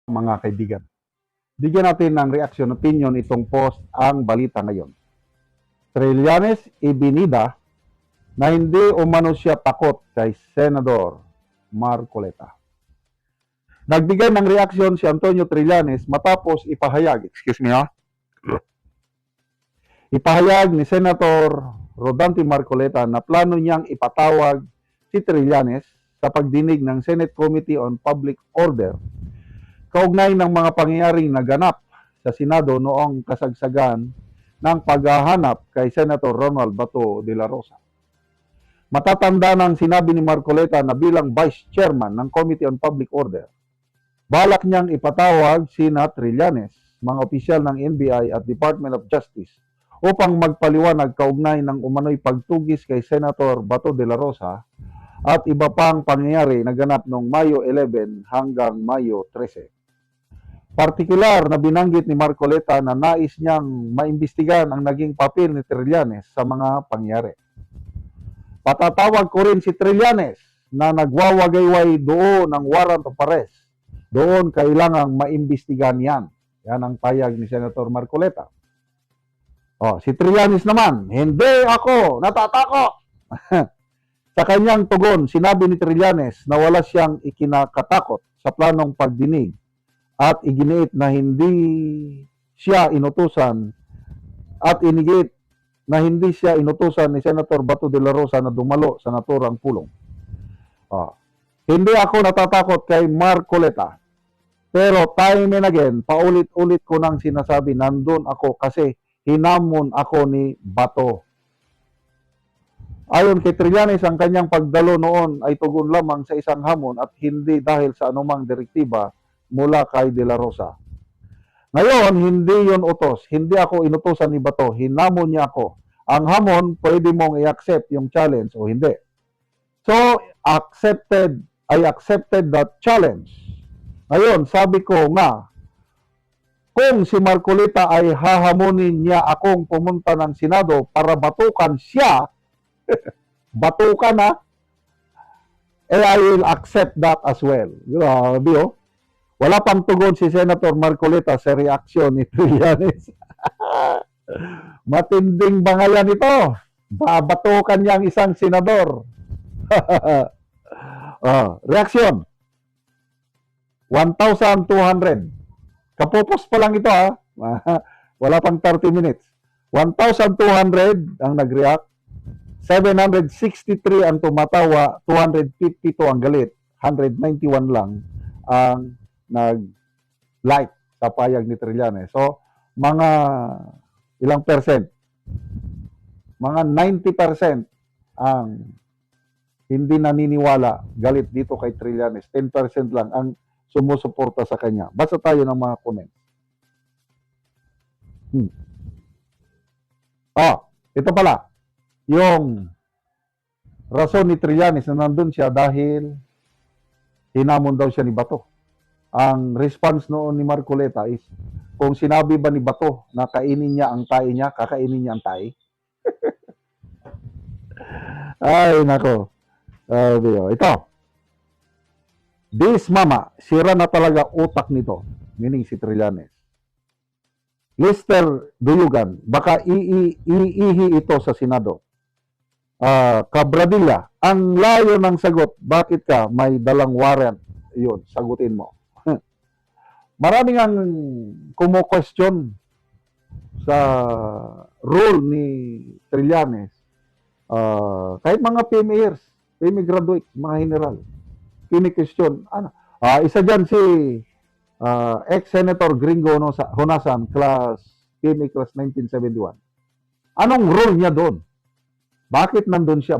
Mga kaibigan, bigyan natin ng reaksyon, opinion itong post ang balita ngayon. Trillanes ibinida na hindi umano siya takot kay Senador Marcoleta. Nagbigay ng reaksyon si Antonio Trillanes matapos ipahayag ni Senator Rodante Marcoleta na plano niyang ipatawag si Trillanes sa pagdinig ng Senate Committee on Public Order kaugnay ng mga pangyayaring naganap sa Senado noong kasagsagan ng paghahanap kay Senator Ronald Bato de la Rosa. Matatanda ng sinabi ni Marcoleta na bilang Vice Chairman ng Committee on Public Order, balak niyang ipatawag sina Trillanes, mga opisyal ng NBI at Department of Justice upang magpaliwanag kaugnay ng umano'y pagtugis kay Senator Bato de la Rosa at iba pang pangyayari na ganap noong Mayo 11 hanggang Mayo 13. Partikular na binanggit ni Marcoleta na nais niyang maimbestigahan ang naging papel ni Trillanes sa mga pangyayari. Patatawag ko rin si Trillanes na nagwawagayway doon ng warrant of arrest. Doon kailangang maimbestigahan yan. Yan ang payag ni Senator Marcoleta. Si Trillanes naman, hindi ako natatakot. Sa kanyang tugon, sinabi ni Trillanes na wala siyang ikinakatakot sa planong pagdinig at iginiit na hindi siya inutusan ni Senator Bato de la Rosa na dumalo sa naturang pulong. Hindi ako natatakot kay Marcoleta. Pero time and again, paulit-ulit ko nang sinasabi, nandun ako kasi hinamon ako ni Bato. Ayon kay Trillanes, ang kanyang pagdalo noon ay tugon lamang sa isang hamon at hindi dahil sa anumang direktiba mula kay De La Rosa. Ngayon, hindi yon utos. Hindi ako inutosan ni Bato. Hinamon niya ako. Ang hamon, pwede mong i-accept yung challenge o hindi. So, I accepted that challenge. Ngayon, sabi ko nga, kung si Marcoleta ay hahamunin niya akong pumunta ng Senado para batukan siya, batukan na, I will accept that as well. Grabe, oh. Wala pang tugon si Senator Marcoleta sa reaksyon ni Trillanes. Matinding bangayan ito. Babatukan niya ang isang senador. Reaksyon. 1,200. Kapupos pa lang ito, ha. Wala pang 30 minutes. 1,200 ang nag-react. 763 ang tumatawa. 252 ang galit. 191 lang ang nag-like sa payag ni Trillanes. So, mga ilang percent? Mga 90% ang hindi naniniwala, galit dito kay Trillanes. 10% lang ang sumusuporta sa kanya. Basta tayo ng mga comments. Ito pala. Yung rason ni Trillanes na nandun siya dahil hinamon daw siya ni Bato. Ang response noon ni Marcoleta is, kung sinabi ba ni Bato na kainin niya ang tae niya, kakainin niya ang tae? Ay, nako. Ito. This mama, sira na talaga utak nito. Meaning si Trillanes. Lister Duyugan, baka iihi ito sa Senado. Cabradilla, ang layo ng sagot, bakit ka may dalang warrant? Yun, sagutin mo. Maraming ang kumo-question sa role ni Trillanes. Kahit mga PMAers, PMA graduate, mga general, kini-question. Isa dyan si ex-Senator Gringo Honasan, PMA class 1971. Anong role niya doon? Bakit nandun siya?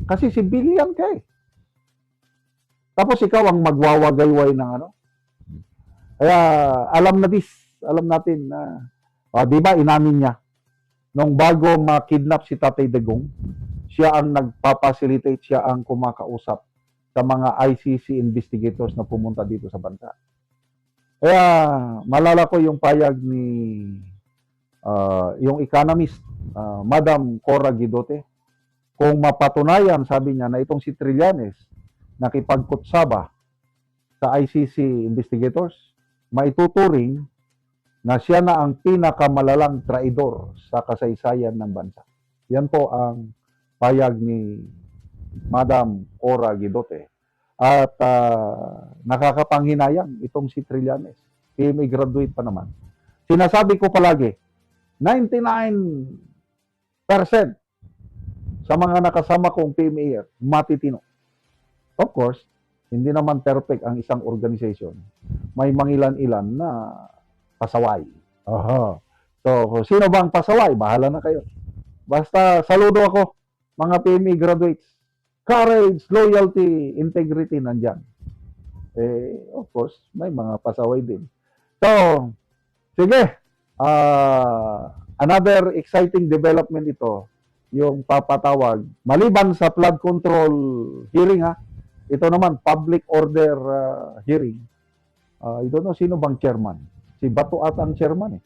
Kasi civilian ka eh. Tapos ikaw ang magwawagayway ng ano? Kaya alam natin na, di ba inamin niya, nung bago makidnap si Tatay Digong, siya ang nagpapacilitate, siya ang kumakausap sa mga ICC investigators na pumunta dito sa bansa. Kaya malala ko yung payag ni yung economist, Madam Cora Guidote. Kung mapatunayan, sabi niya, na itong si Trillanes nakipagkutsaba sa ICC investigators, maituturing na siya na ang pinakamalalang traidor sa kasaysayan ng bansa. Yan po ang payag ni Madam Ora Guidote. At nakakapanghinayang itong si Trillanes. PMA graduate pa naman. Sinasabi ko palagi, 99% sa mga nakasama kong PMA matitino. Of course, hindi naman perfect ang isang organization. May mangilan-ilan na pasaway. Aha. So, sino bang pasaway? Bahala na kayo. Basta saludo ako, mga PMA graduates. Courage, loyalty, integrity nandyan. Of course, may mga pasaway din. So, sige. Another exciting development ito, yung papatawag. Maliban sa flood control hearing, ito naman, public order hearing. I don't know sino bang chairman. Si Bato at ang chairman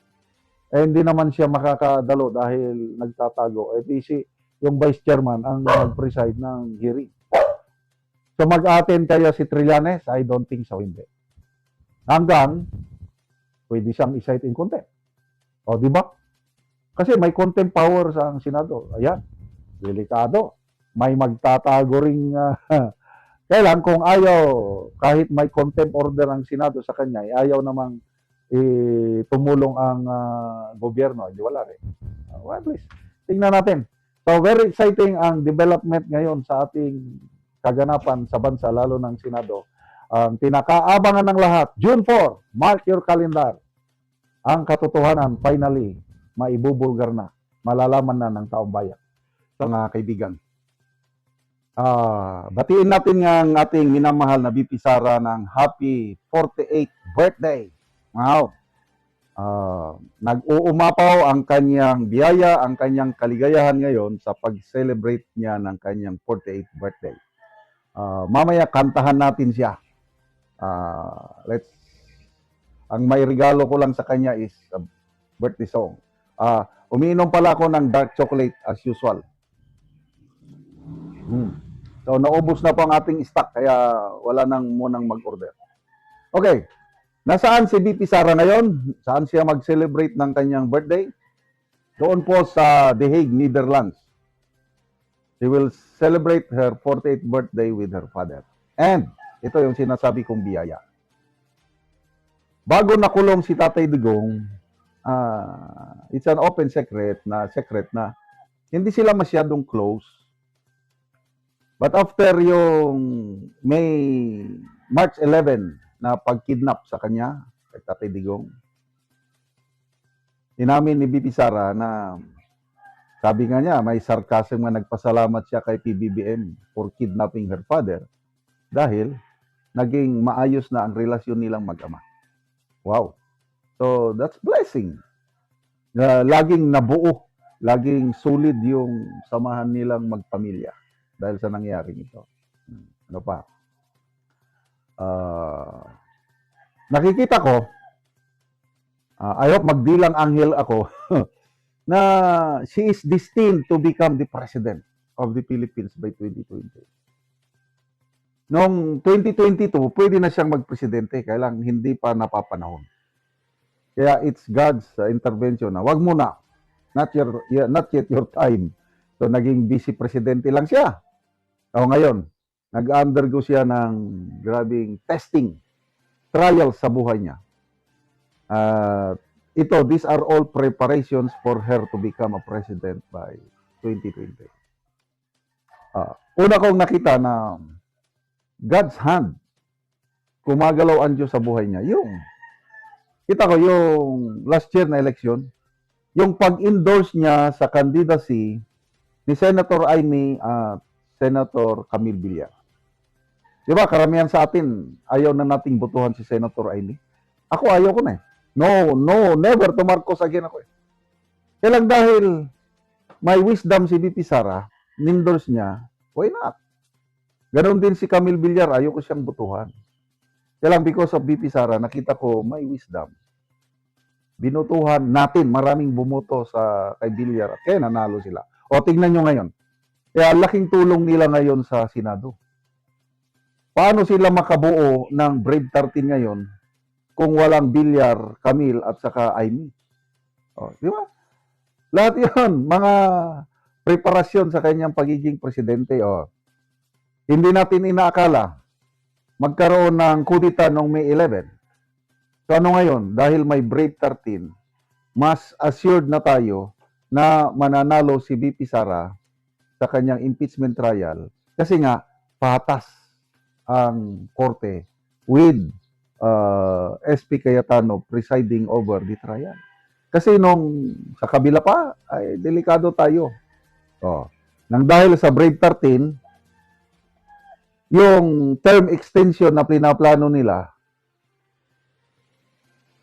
hindi naman siya makakadalo dahil nagtatago. Yung vice chairman ang nag-preside ng hearing. So mag-attend kaya si Trillanes? I don't think so, hindi. Hanggang pwede siyang i-cite in contempt. O, di ba? Kasi may contempt power sa Senado. Ayan, delikado. May magtatago ring kailan kung ayaw, kahit may contempt order ang Senado sa kanya, ayaw namang tumulong ang gobyerno. Hindi wala rin. Well, please, tingnan natin. So, very exciting ang development ngayon sa ating kaganapan sa bansa, lalo ng Senado. Ang pinakaabangan ng lahat, June 4, mark your calendar. Ang katotohanan, finally, maibubulgar na, malalaman na ng taong bayan. So, mga kaibigan, batiin natin ang ating minamahal na BP Sara ng happy 48th birthday. Wow! Nag-uumapaw ang kanyang biyaya, ang kanyang kaligayahan ngayon sa pag-celebrate niya ng kanyang 48th birthday. Mamaya kantahan natin siya. Ang may regalo ko lang sa kanya is a birthday song. Umiinom pala ako ng dark chocolate as usual. So naubos na po ang ating stock kaya wala nang munang mag-order. Okay. Nasaan si BP Sara ngayon? Saan siya mag-celebrate ng kanyang birthday? Doon po sa The Hague, Netherlands. She will celebrate her 48th birthday with her father. And ito yung sinasabi kong biyaya. Bago nakulong si Tatay Digong, it's an open secret na hindi sila masyadong close. But after yung March 11 na pagkidnap sa kanya, kay Tatay Digong, inamin ni BP Sara na sabi nga niya, may sarcasm na nagpasalamat siya kay PBBM for kidnapping her father dahil naging maayos na ang relasyon nilang mag-ama. Wow. So, that's blessing. Laging nabuo, laging solid yung samahan nilang magpamilya dahil sa nangyaring ito. Ano pa? Nakikita ko, I hope magdilang anghel ako, na she is destined to become the president of the Philippines by 2020. Noong 2022, pwede na siyang magpresidente, kaya lang hindi pa napapanahon. Kaya it's God's intervention na wag muna, not yet your time. So naging vice presidente lang siya. O ngayon, nag-undergo siya ng grabing testing, trial sa buhay niya. These are all preparations for her to become a president by 2020. Una kong nakita na God's hand, kumagalaw ang Diyos sa buhay niya. Kita ko yung last year na election, yung pag-endorse niya sa candidacy ni Senator Amy at Senator Camille Villar. Di ba, karamihan sa atin, ayaw na nating botohan si Senator Amy. Ako ayaw ko na eh. No, never to Marcos again ako eh. Kaya lang dahil may wisdom si BP Sara, nindorse niya, why not? Ganon din si Camille Villar, ayaw ko siyang botohan. Kaya lang because of BP Sara, nakita ko may wisdom. Binutuhan natin, maraming bumoto sa kay Villar, kaya nanalo sila. O tingnan nyo ngayon. Kaya laking tulong nila ngayon sa Senado. Paano sila makabuo ng Brave 13 ngayon kung walang Bilyar, Camille at saka Amy. Oh, di ba? Lahat 'yon, mga preparasyon sa kanyang pagiging presidente. Oh. Hindi natin inaakala magkaroon ng kudita noong May 11. So ano ngayon? Dahil may Brave 13, mas assured na tayo na mananalo si VP Sara sa kanyang impeachment trial kasi nga patas ang korte with SP Cayetano presiding over the trial. Kasi nung sa kabila pa, ay delikado tayo. Oh. Nang dahil sa Brave 13, yung term extension na pinaplano nila,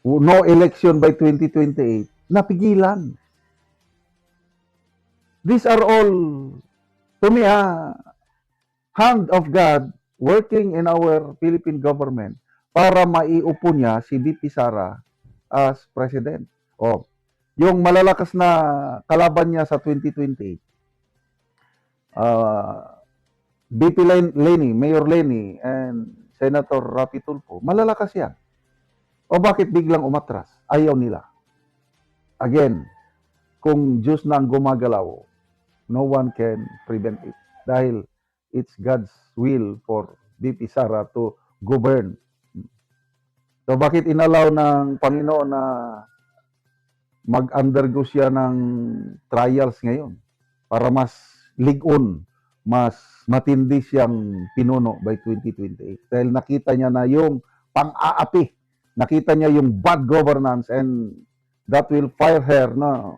no election by 2028, napigilan. These are all, to me, hand of God working in our Philippine government para maiupo niya si VP Sara as president. Oh, yung malalakas na kalaban niya sa 2028, VP Leni, Mayor Leni, and Senator Rapi Tulfo, malalakas yan. O bakit biglang umatras? Ayaw nila. Again, kung Diyos na ang gumagalaw, no one can prevent it. Dahil it's God's will for VP Sara to govern. So bakit inalaw ng Panginoon na mag-undergo siya ng trials ngayon? Para mas ligon, mas matindi siyang pinuno by 2028. Dahil nakita niya na yung pang-aapi, nakita niya yung bad governance, and that will fire her na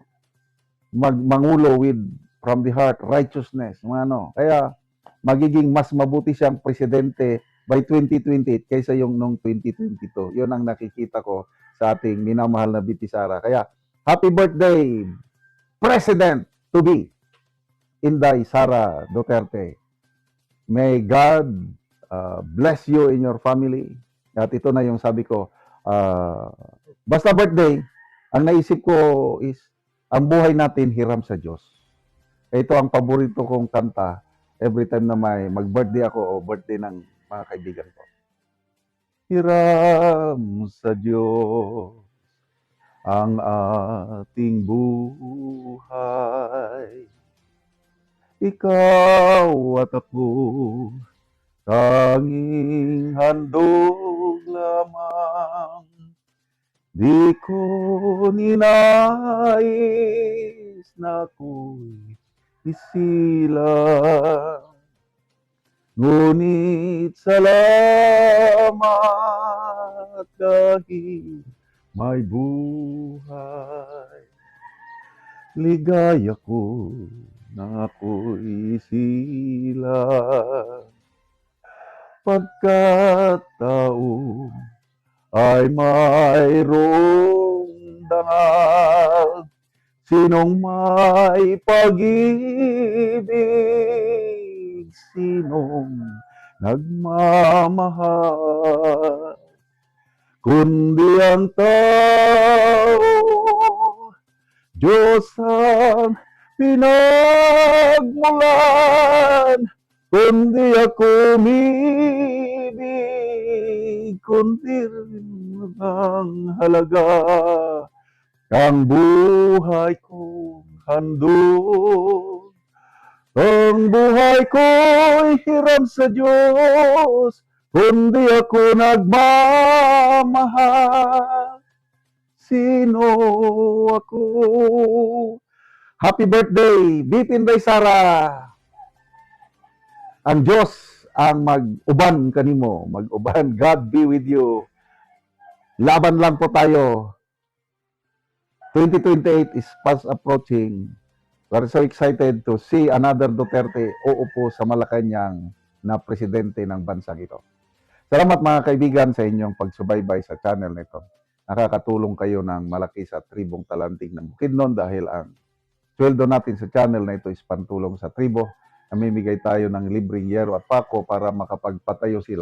mangulo with from the heart righteousness. Kaya magiging mas mabuti siyang presidente by 2028 kaysa yung nung 2022. Yun ang nakikita ko sa ating minamahal na VP Sara. Kaya happy birthday, President to be Inday Sara Duterte. May God bless you in your family. At ito na yung sabi ko, basta birthday, ang naisip ko is, ang buhay natin hiram sa Diyos. Ito ang paborito kong kanta every time na may mag-birthday ako o birthday ng mga kaibigan ko. Hiram sa Diyos ang ating buhay. Ikaw at ako, tanging handog lamang. Di ko ninais na ako'y isilang. Ngunit salamat kahit may buhay. Ligaya ko na ako'y isilang. Pagkataon ay mayroong dangal, sinong may pag-ibig, sinong nagmamahal, kundi ang tao, Diyos ang pinagmulan, kundi ako umibig, kundi ang halaga, ang buhay kong handog. Ang buhay ko'y hiram sa Diyos, kundi ako nagmamahal. Sino ako? Happy birthday, VP Inday Sara! Ang Diyos ang mag-uban kanimo, mag-uban. God be with you. Laban lang po tayo. 2028 is fast approaching. We're so excited to see another Duterte uupo sa Malacanang na presidente ng bansang ito. Salamat mga kaibigan sa inyong pagsubaybay sa channel nito. Nakakatulong kayo ng malaki sa tribong Talantig ng Bukidnon dahil ang sweldo natin sa channel na ito is pantulong sa tribo. Namimigay tayo ng libreng yero at pako para makapagpatayo sila